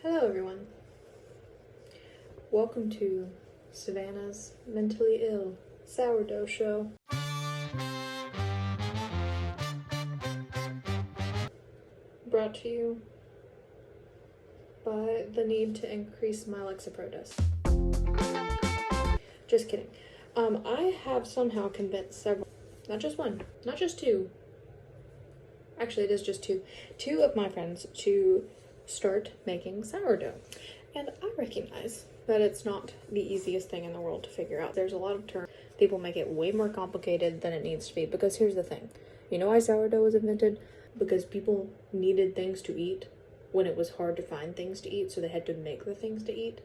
Hello everyone. Welcome to Savannah's Mentally Ill Sourdough Show. Brought to you by the need to increase my Lexapro dose. Just kidding. I have somehow convinced several, not just one, not just two, actually it is just two of my friends to start making sourdough. And I recognize that it's not the easiest thing in the world to figure out. There's a lot of terms. People make it way more complicated than it needs to be, because here's the thing. You know why sourdough was invented? Because people needed things to eat when it was hard to find things to eat, so they had to make the things to eat.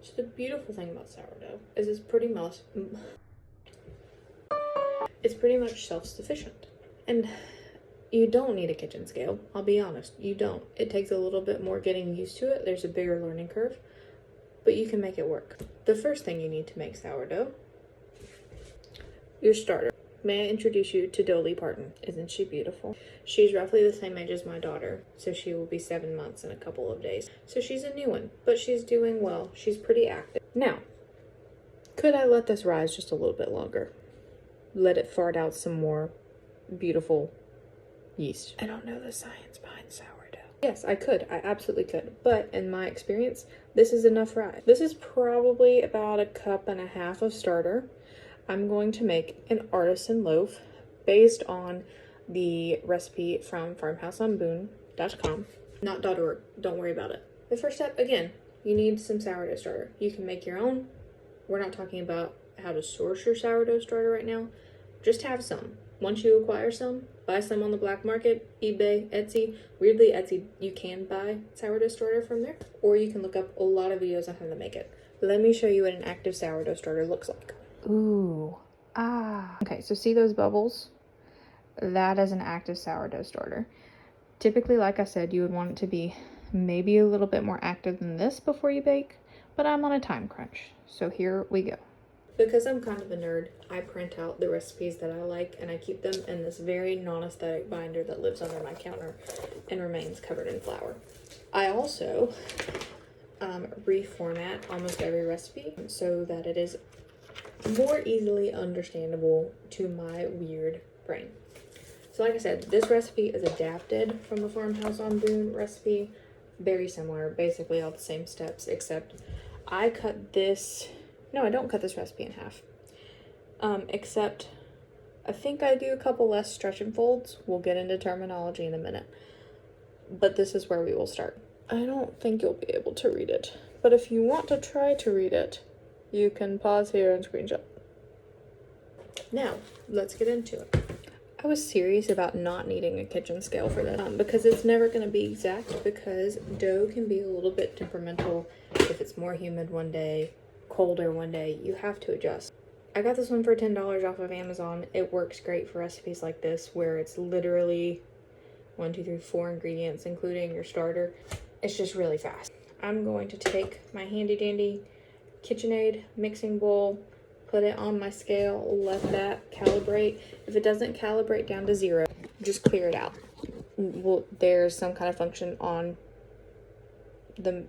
So the beautiful thing about sourdough is it's pretty much self-sufficient. And you don't need a kitchen scale, I'll be honest, you don't. It takes a little bit more getting used to it. There's a bigger learning curve, but you can make it work. The first thing you need to make sourdough, your starter. May I introduce you to Dolly Parton? Isn't she beautiful? She's roughly the same age as my daughter, so she will be 7 months in a couple of days. So she's a new one, but she's doing well. She's pretty active. Now, could I let this rise just a little bit longer? Let it fart out some more beautiful yeast. I don't know the science behind sourdough. Yes, I could. I absolutely could. But in my experience, this is enough rise. This is probably about 1.5 cups of starter. I'm going to make an artisan loaf based on the recipe from farmhouseonboone.com. Not .org. Don't worry about it. The first step, again, you need some sourdough starter. You can make your own. We're not talking about how to source your sourdough starter right now. Just have some. Once you acquire some, buy some on the black market, eBay, Etsy. Weirdly, Etsy, you can buy sourdough starter from there, or you can look up a lot of videos on how to make it. Let me show you what an active sourdough starter looks like. Ooh, Okay, so see those bubbles? That is an active sourdough starter. Typically, like I said, you would want it to be maybe a little bit more active than this before you bake, but I'm on a time crunch, so here we go. Because I'm kind of a nerd, I print out the recipes that I like and I keep them in this very non-aesthetic binder that lives under my counter and remains covered in flour. I also reformat almost every recipe so that it is more easily understandable to my weird brain. So like I said, this recipe is adapted from the Farmhouse on Boone recipe. Very similar, basically all the same steps, except I cut this... No, I don't cut this recipe in half. Except I think I do a couple less stretch and folds. We'll get into terminology in a minute. But this is where we will start. I don't think you'll be able to read it. But if you want to try to read it, you can pause here and screenshot. Now, let's get into it. I was serious about not needing a kitchen scale for this because it's never going to be exact, because dough can be a little bit temperamental. If it's more humid one day, colder one day, you have to adjust. I got this one for $10 off of Amazon. It works great for recipes like this where it's literally 1, 2, 3, 4 ingredients, including your starter. It's just really fast. I'm going to take my handy dandy KitchenAid mixing bowl, put it on my scale, let that calibrate. If it doesn't calibrate down to 0, just clear it out. Well, there's some kind of function on the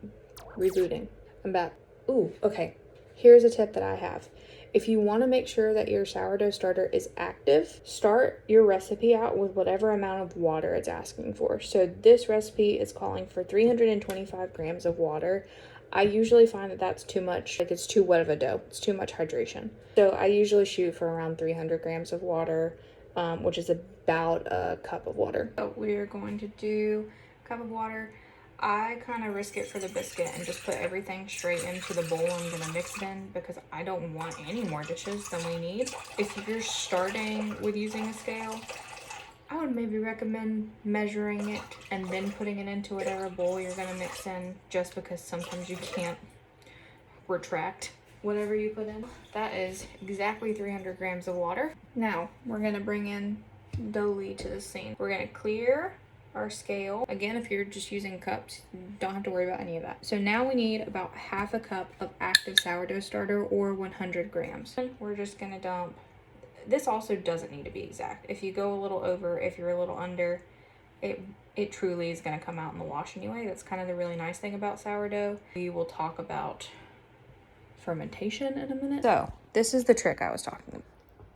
rebooting. I'm back. Ooh, okay. Here's a tip that I have. If you want to make sure that your sourdough starter is active, start your recipe out with whatever amount of water it's asking for. So this recipe is calling for 325 grams of water. I usually find that that's too much, like it's too wet of a dough. It's too much hydration. So I usually shoot for around 300 grams of water, which is about a cup of water. So we're going to do a cup of water. I kind of risk it for the biscuit and just put everything straight into the bowl I'm gonna mix it in, because I don't want any more dishes than we need. If you're starting with using a scale, I would maybe recommend measuring it and then putting it into whatever bowl you're gonna mix in, just because sometimes you can't retract whatever you put in. That is exactly 300 grams of water. Now we're gonna bring in Dolly to the scene. We're gonna clear our scale. Again, if you're just using cups, you don't have to worry about any of that. So now we need about 1/2 cup of active sourdough starter, or 100 grams. We're just gonna dump. This also doesn't need to be exact. If you go a little over, if you're a little under, it it truly is going to come out in the wash anyway. That's kind of the really nice thing about sourdough. We will talk about fermentation in a minute. So this is the trick I was talking about.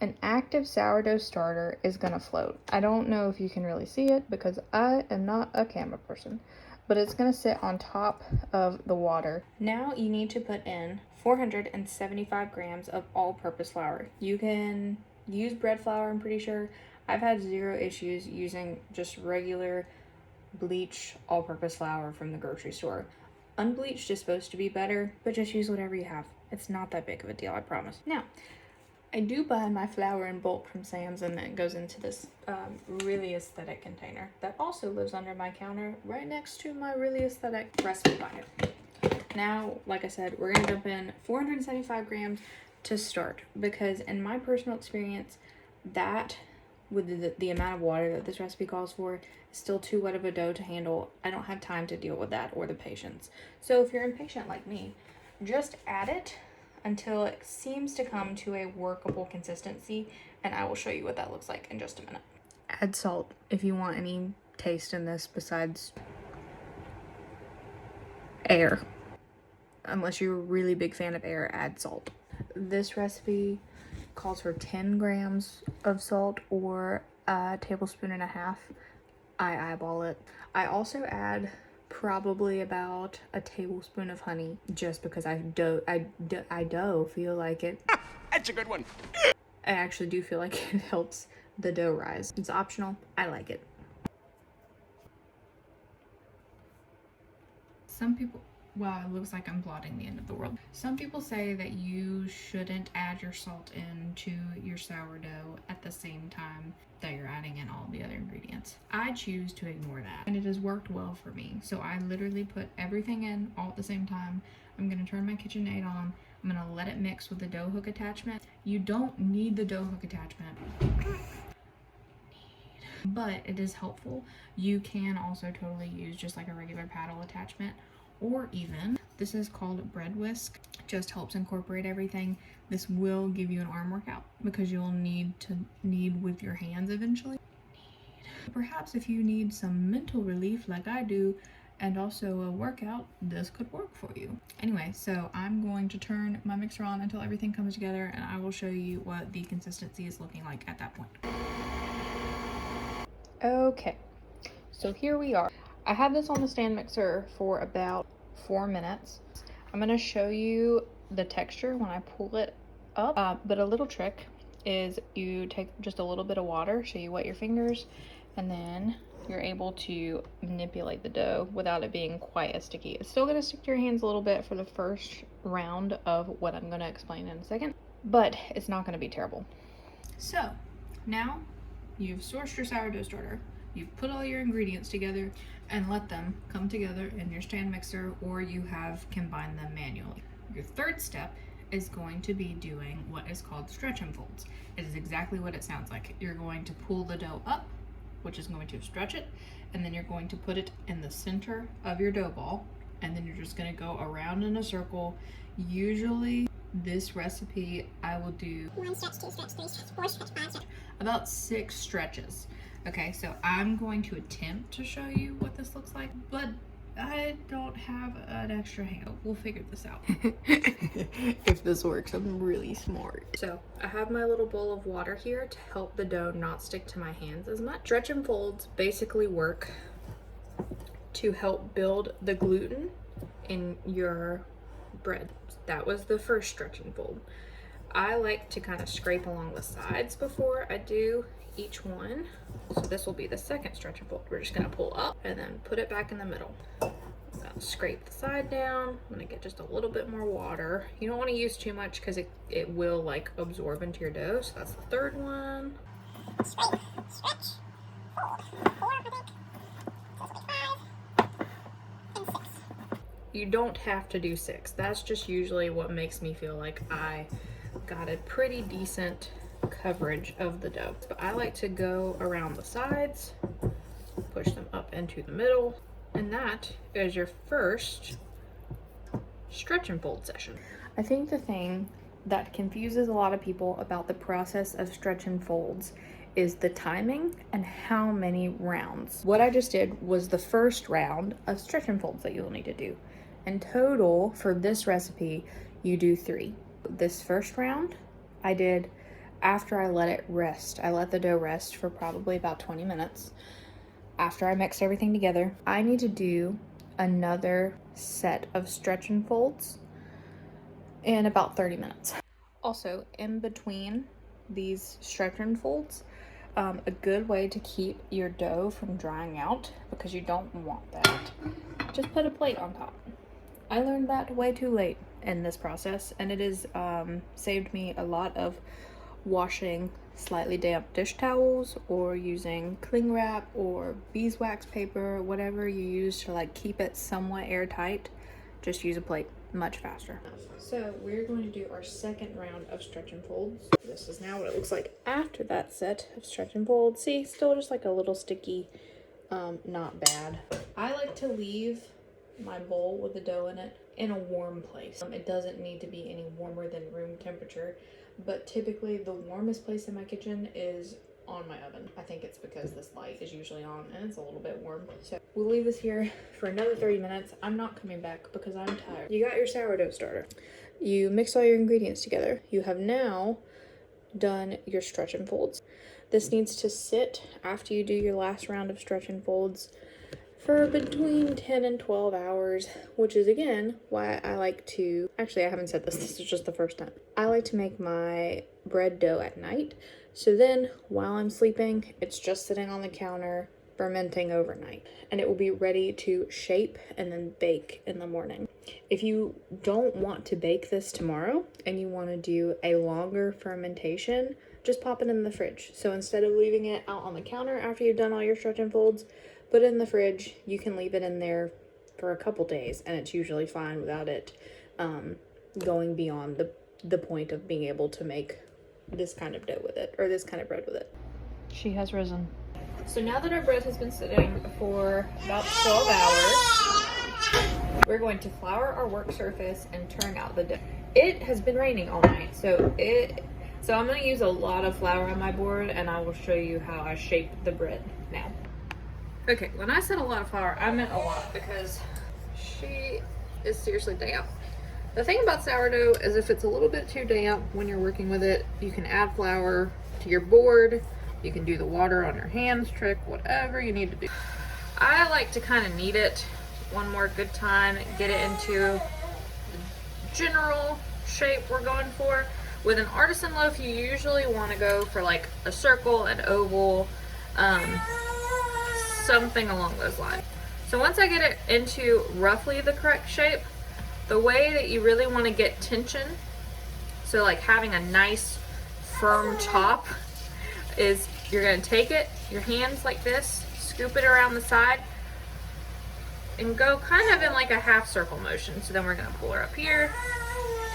An active sourdough starter is gonna float. I don't know if you can really see it because I am not a camera person, but it's gonna sit on top of the water. Now you need to put in 475 grams of all-purpose flour. You can use bread flour, I'm pretty sure. I've had zero issues using just regular bleach all-purpose flour from the grocery store. Unbleached is supposed to be better, but just use whatever you have. It's not that big of a deal, I promise. Now, I do buy my flour in bulk from Sam's, and it goes into this really aesthetic container that also lives under my counter right next to my really aesthetic recipe binder. Now, like I said, we're gonna dump in 475 grams to start, because in my personal experience, that with the amount of water that this recipe calls for is still too wet of a dough to handle. I don't have time to deal with that or the patience. So if you're impatient like me, just add it until it seems to come to a workable consistency, and I will show you what that looks like in just a minute. Add salt if you want any taste in this besides air. Unless you're a really big fan of air, add salt. This recipe calls for 10 grams of salt or a tablespoon and a half. I eyeball it. I also add probably about a tablespoon of honey, just because I feel like it. That's a good one. I actually do feel like it helps the dough rise. It's optional. I like it. Some people, wow, it looks like I'm plotting the end of the world. Some people say that you shouldn't add your salt into your sourdough at the same time that you're adding in all the other ingredients. I choose to ignore that, and it has worked well for me. So I literally put everything in all at the same time. I'm gonna turn my KitchenAid on. I'm gonna let it mix with the dough hook attachment. You don't need the dough hook attachment, but it is helpful. You can also totally use just like a regular paddle attachment, or even, this is called bread whisk. It just helps incorporate everything. This will give you an arm workout because you'll need to knead with your hands eventually. Perhaps if you need some mental relief like I do, and also a workout, this could work for you. Anyway, so I'm going to turn my mixer on until everything comes together, and I will show you what the consistency is looking like at that point. Okay, so here we are. I had this on the stand mixer for about 4 minutes. I'm gonna show you the texture when I pull it up, but a little trick is you take just a little bit of water, so you wet your fingers, and then you're able to manipulate the dough without it being quite as sticky. It's still gonna stick to your hands a little bit for the first round of what I'm gonna explain in a second, but it's not gonna be terrible. So now you've sourced your sourdough starter, you've put all your ingredients together and let them come together in your stand mixer, or you have combined them manually. Your third step is going to be doing what is called stretch and folds. It is exactly what it sounds like. You're going to pull the dough up, which is going to stretch it, and then you're going to put it in the center of your dough ball, and then you're just going to go around in a circle. Usually this recipe I will do 1 stretch, 2 stretch, 3 stretch, 4 stretch, 5 stretch. about 6 stretches. Okay, so I'm going to attempt to show you what this looks like, but I don't have an extra hand. We'll figure this out. If this works, I'm really smart. So I have my little bowl of water here to help the dough not stick to my hands as much. Stretch and folds basically work to help build the gluten in your bread. That was the first stretch and fold. I like to kind of scrape along the sides before I do each one. So this will be the second stretch and fold. We're just gonna pull up and then put it back in the middle. I'm gonna scrape the side down. I'm gonna get just a little bit more water. You don't want to use too much because it will like absorb into your dough. So that's the third one. Scrape, stretch, fold. 4, I think. So it's like 5 and 6. You don't have to do 6. That's just usually what makes me feel like I got a pretty decent coverage of the dough. But I like to go around the sides, push them up into the middle, and that is your first stretch and fold session. I think the thing that confuses a lot of people about the process of stretch and folds is the timing and how many rounds. What I just did was the first round of stretch and folds that you'll need to do. In total, for this recipe, you do 3. This first round, I did after I let it rest. I let the dough rest for probably about 20 minutes. After I mixed everything together, I need to do another set of stretch and folds in about 30 minutes. Also, in between these stretch and folds, a good way to keep your dough from drying out, because you don't want that, just put a plate on top. I learned that way too late in this process, and it has saved me a lot of washing slightly damp dish towels or using cling wrap or beeswax paper, whatever you use to like keep it somewhat airtight. Just use a plate, much faster. So we're going to do our second round of stretch and folds. This is now what it looks like after that set of stretch and folds. See, still just like a little sticky, not bad. I like to leave my bowl with the dough in it in a warm place. It doesn't need to be any warmer than room temperature, but typically the warmest place in my kitchen is on my oven. I think it's because this light is usually on and it's a little bit warm. So we'll leave this here for another 30 minutes. I'm not coming back because I'm tired. You got your sourdough starter. You mix all your ingredients together. You have now done your stretch and folds. This needs to sit after you do your last round of stretch and folds for between 10 and 12 hours, which is again why I like to, actually I haven't said this, this is just the first time. I like to make my bread dough at night. So then while I'm sleeping, it's just sitting on the counter, fermenting overnight, and it will be ready to shape and then bake in the morning. If you don't want to bake this tomorrow and you want to do a longer fermentation, just pop it in the fridge. So instead of leaving it out on the counter after you've done all your stretch and folds, put it in the fridge. You can leave it in there for a couple days and it's usually fine without it going beyond the point of being able to make this kind of dough with it, or this kind of bread with it. She has risen. So now that our bread has been sitting for about 12 hours, we're going to flour our work surface and turn out the dough. It has been raining all night, so I'm going to use a lot of flour on my board, and I will show you how I shape the bread now. Okay, when I said a lot of flour, I meant a lot because she is seriously damp. The thing about sourdough is if it's a little bit too damp when you're working with it, you can add flour to your board. You can do the water on your hands trick, whatever you need to do. I like to kind of knead it one more good time, get it into the general shape we're going for. With an artisan loaf, you usually want to go for like a circle, an oval, something along those lines. So once I get it into roughly the correct shape, the way that you really want to get tension, so like having a nice firm top, is you're going to take it, your hands like this, scoop it around the side, and go kind of in like a half circle motion. So then we're going to pull her up here,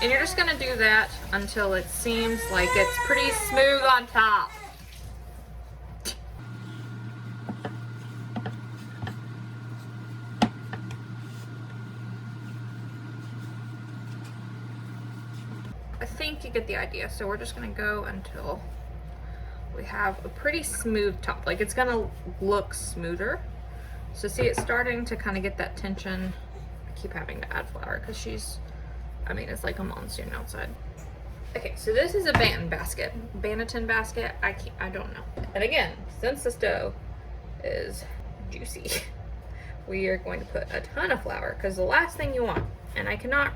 and you're just going to do that until it seems like it's pretty smooth on top. I think you get the idea. So we're just gonna go until we have a pretty smooth top. Like it's gonna look smoother. So see, it's starting to kind of get that tension. I keep having to add flour because it's like a monsoon outside. Okay, so this is a Banton basket. Banneton basket, I don't know. And again, since this dough is juicy, we are going to put a ton of flour because the last thing you want, and I cannot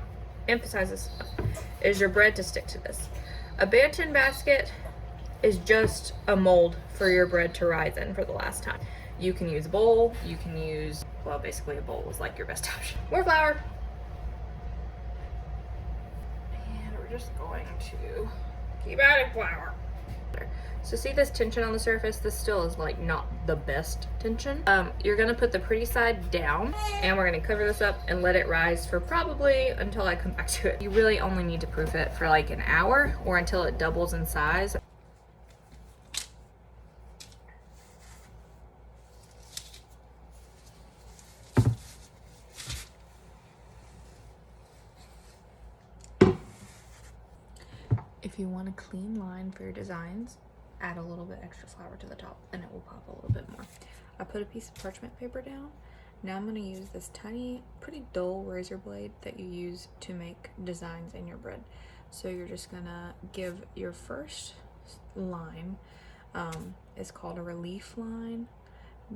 emphasize this enough, is your bread to stick to this. A Banton basket is just a mold for your bread to rise in for the last time. You can use a bowl, you can use, well, basically a bowl is like your best option. More flour. And we're just going to keep adding flour. So see this tension on the surface? This still is like not the best tension. You're gonna put the pretty side down and we're gonna cover this up and let it rise for probably until I come back to it. You really only need to proof it for like an hour or until it doubles in size. If you want a clean line for your designs, add a little bit extra flour to the top and it will pop a little bit more. I put a piece of parchment paper down. Now I'm gonna use this tiny, pretty dull razor blade that you use to make designs in your bread. So you're just gonna give your first line, it's called a relief line.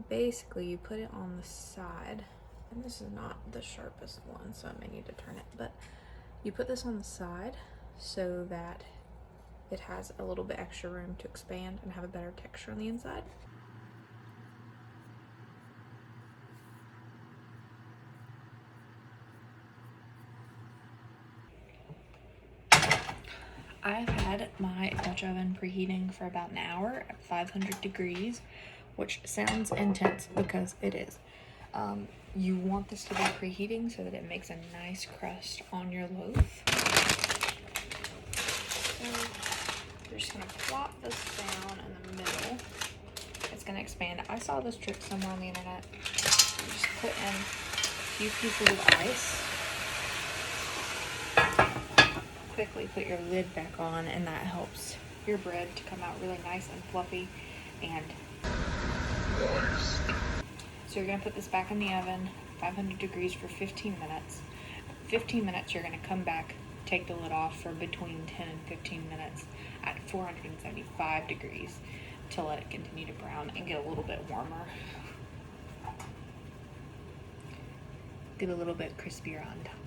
Basically you put it on the side, and this is not the sharpest one, so I may need to turn it, but you put this on the side so that it has a little bit extra room to expand and have a better texture on the inside. I've had my Dutch oven preheating for about an hour at 500 degrees, which sounds intense because it is. You want this to be preheating so that it makes a nice crust on your loaf. So you're just gonna plop this down in the middle. It's gonna expand. I saw this trick somewhere on the internet. You just put in a few pieces of ice. Quickly put your lid back on, and that helps your bread to come out really nice and fluffy and moist. So you're gonna put this back in the oven, 500 degrees for 15 minutes. 15 minutes, you're gonna come back, take the lid off for between 10 and 15 minutes at 475 degrees to let it continue to brown and get a little bit warmer. Get a little bit crispier on top.